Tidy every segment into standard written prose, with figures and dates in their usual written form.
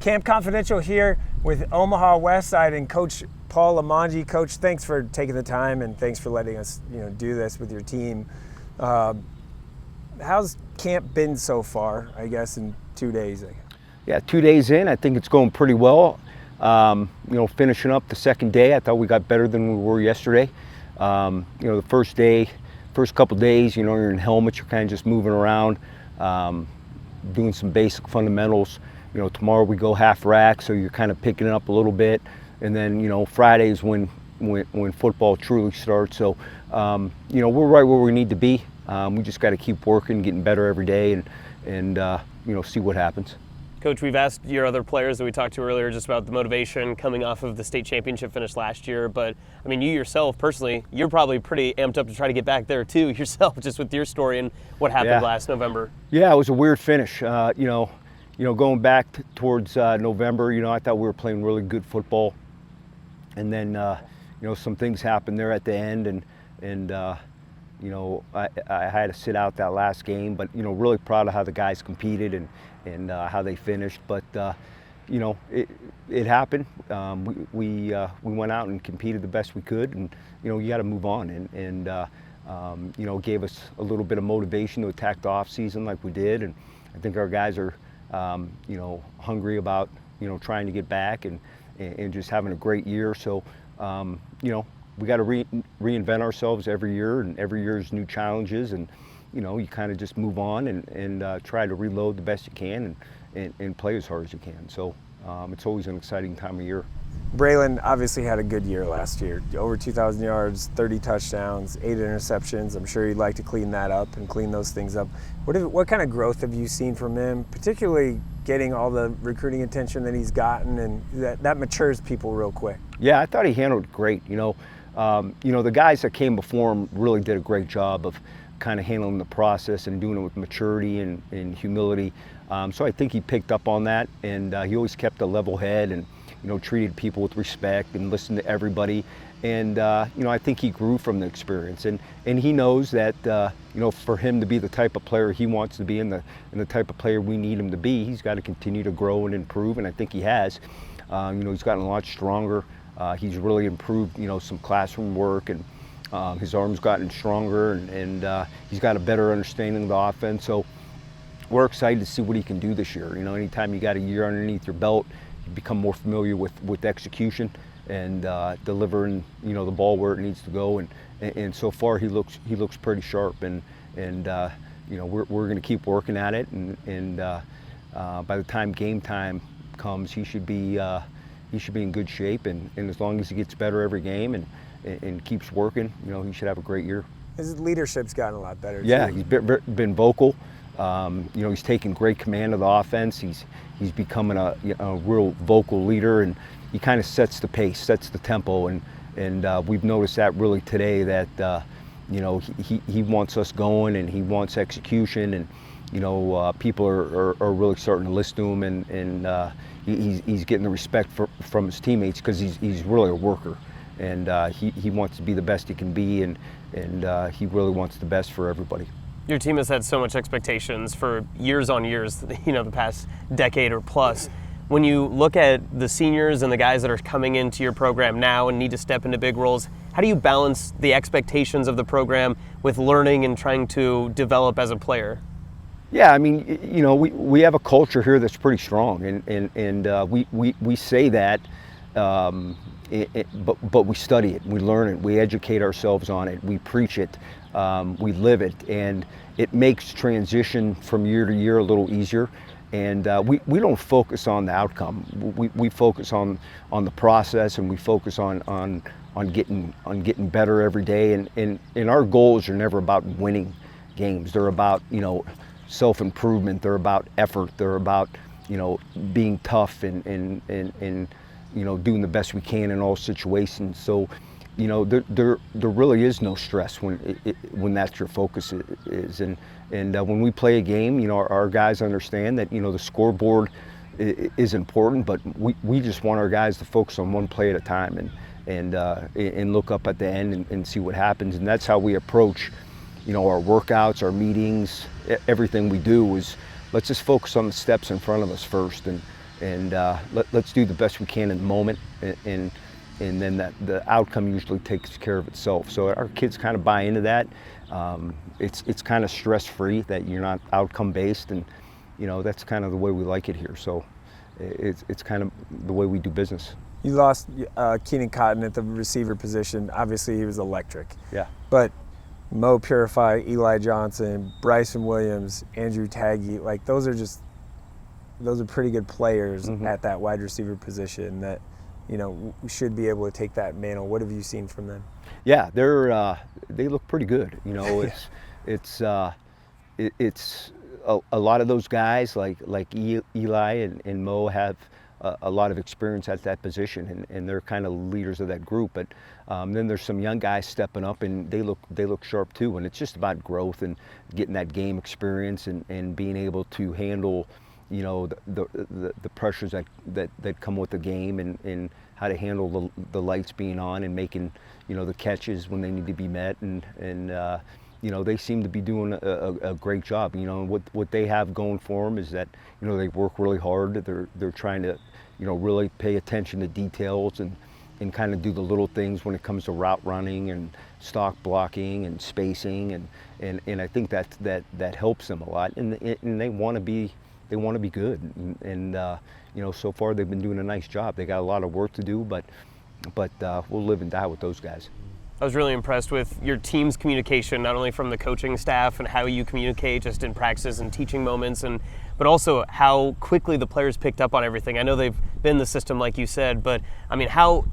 Camp Confidential here with Omaha Westside and Coach Paul Limongi. Coach, thanks for taking the time and thanks for letting us, do this with your team. How's camp been so far, I guess, in 2 days? Yeah, 2 days in, I think it's going pretty well. Finishing up the second day, I thought we got better than we were yesterday. The first couple days, you're in helmets, you're kind of just moving around, doing some basic fundamentals. Tomorrow we go half rack, so you're kind of picking it up a little bit. And then, Friday's when football truly starts. So, we're right where we need to be. We just got to keep working, getting better every day, and see what happens. Coach, we've asked your other players that we talked to earlier just about the motivation coming off of the state championship finish last year. But, you yourself, personally, you're probably pretty amped up to try to get back there, too, yourself, just with your story and what happened last November. Yeah, it was a weird finish. Going back towards November, I thought we were playing really good football. And then, some things happened there at the end. And I had to sit out that last game. But, really proud of how the guys competed and how they finished, but it happened. We went out and competed the best we could, and you got to move on, and gave us a little bit of motivation to attack the off season like we did, and I think our guys are hungry about trying to get back and just having a great year. So we got to reinvent ourselves every year, and every year's new challenges, and you kind of just move on and try to reload the best you can and play as hard as you can. So it's always an exciting time of year. Braylen obviously had a good year last year. Over 2,000 yards, 30 touchdowns, 8 interceptions. I'm sure you'd like to clean that up and clean those things up. What kind of growth have you seen from him, particularly getting all the recruiting attention that he's gotten, and that matures people real quick? Yeah, I thought he handled it great. The guys that came before him really did a great job of kind of handling the process and doing it with maturity and humility. So I think he picked up on that, and he always kept a level head and, treated people with respect and listened to everybody. And, I think he grew from the experience. And he knows that, for him to be the type of player he wants to be and the type of player we need him to be, he's got to continue to grow and improve, and I think he has. He's gotten a lot stronger. He's really improved, some classroom work, and his arm's gotten stronger, and he's got a better understanding of the offense. So we're excited to see what he can do this year. Anytime you got a year underneath your belt, you become more familiar with execution and delivering, the ball where it needs to go. And so far he looks pretty sharp, and we're going to keep working at it. And by the time game time comes, he should be in good shape. And as long as he gets better every game and keeps working, he should have a great year. His leadership's gotten a lot better. Yeah, too. He's been vocal. He's taken great command of the offense. He's becoming a real vocal leader, and he kind of sets the pace, sets the tempo, and we've noticed that really today that he wants us going, and he wants execution, and people are really starting to listen to him, and he's getting the respect from his teammates because he's really a worker. And he wants to be the best he can be, and he really wants the best for everybody. Your team has had so much expectations for years on years, the past decade or plus. When you look at the seniors and the guys that are coming into your program now and need to step into big roles, how do you balance the expectations of the program with learning and trying to develop as a player? Yeah, we have a culture here that's pretty strong, and we say that. But we study it, we learn it, we educate ourselves on it, we preach it, we live it, and it makes transition from year to year a little easier. And we don't focus on the outcome. We focus on the process, and we focus on getting better every day. And our goals are never about winning games. They're about self-improvement. They're about effort. They're about being tough and doing the best we can in all situations. So, there really is no stress when that's your focus is. And when we play a game, our guys understand that, the scoreboard is important, but we just want our guys to focus on one play at a time and look up at the end and see what happens. And that's how we approach, our workouts, our meetings, everything we do is let's just focus on the steps in front of us first. and let's do the best we can in the moment, and then the outcome usually takes care of itself. So our kids kind of buy into that. It's kind of stress-free, that you're not outcome-based, and that's kind of the way we like it here. So it's kind of the way we do business. You lost Keenan Cotton at the receiver position. Obviously, he was electric. Yeah. But Mo Purify, Eli Johnson, Bryson Williams, Andrew Taggy, like those are pretty good players at that wide receiver position that, should be able to take that mantle. What have you seen from them? Yeah, they look pretty good. It's a lot of those guys like Eli and Mo have a lot of experience at that position, and they're kind of leaders of that group. But then there's some young guys stepping up, and they look sharp too. And it's just about growth and getting that game experience and being able to handle the pressures that come with the game, and how to handle the lights being on and making the catches when they need to be met, and they seem to be doing a great job. What they have going for them is that they work really hard. They're trying to really pay attention to details and kind of do the little things when it comes to route running and stock blocking and spacing, and I think that helps them a lot, and they want to be good, and so far they've been doing a nice job. They got a lot of work to do, but we'll live and die with those guys. I was really impressed with your team's communication, not only from the coaching staff and how you communicate just in practices and teaching moments, but also how quickly the players picked up on everything. I know they've been in the system, like you said, but I mean, how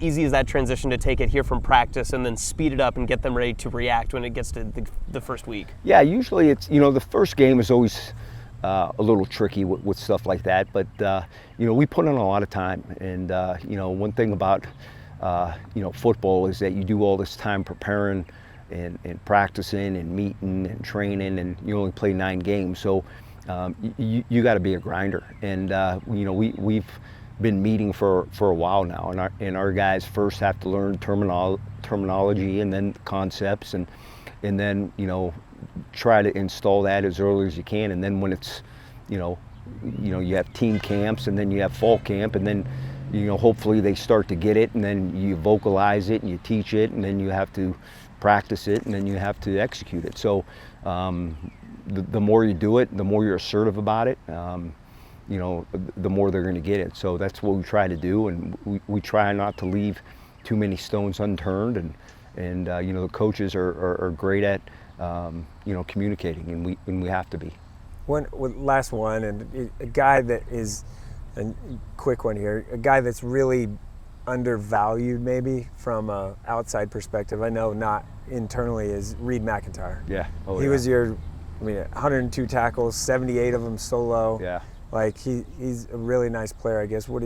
easy is that transition to take it here from practice and then speed it up and get them ready to react when it gets to the first week? Yeah, usually it's, the first game is always a little tricky with stuff like that, but we put in a lot of time, and one thing about football is that you do all this time preparing and practicing and meeting and training, and you only play 9 games, so you got to be a grinder. And we've been meeting for a while now, and our guys first have to learn terminology and then concepts, and then try to install that as early as you can. And then when it's you have team camps, and then you have fall camp, and then hopefully they start to get it, and then you vocalize it and you teach it, and then you have to practice it, and then you have to execute it. So the more you do it, the more you're assertive about it, the more they're going to get it. So that's what we try to do, and we try not to leave too many stones unturned, and the coaches are great at communicating, and we have to be. Last one, and a guy that is a quick one here, a guy that's really undervalued maybe from an outside perspective, I know not internally, is Reid McIntyre. Yeah. He was 102 tackles, 78 of them solo. Yeah. Like he's a really nice player, I guess. What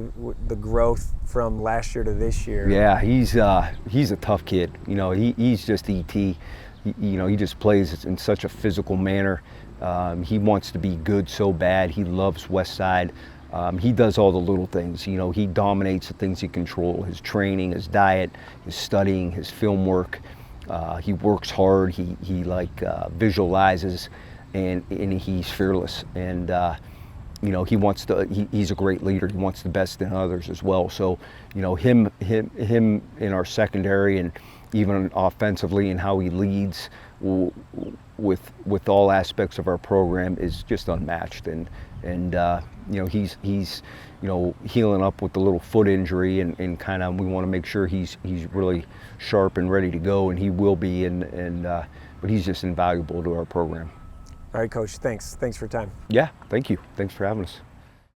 the growth from last year to this year? Yeah, he's a tough kid. He's just ET. He just plays in such a physical manner. He wants to be good so bad. He loves Westside. He does all the little things. He dominates the things he controls: his training, his diet, his studying, his film work. He works hard. He visualizes, and he's fearless. And he wants to. He's a great leader. He wants the best in others as well. So him in our secondary, and even offensively, and how he leads with all aspects of our program is just unmatched. And he's healing up with the little foot injury, and kind of we want to make sure he's really sharp and ready to go, and he will be. But he's just invaluable to our program. All right, Coach. Thanks for your time. Yeah, thank you. Thanks for having us.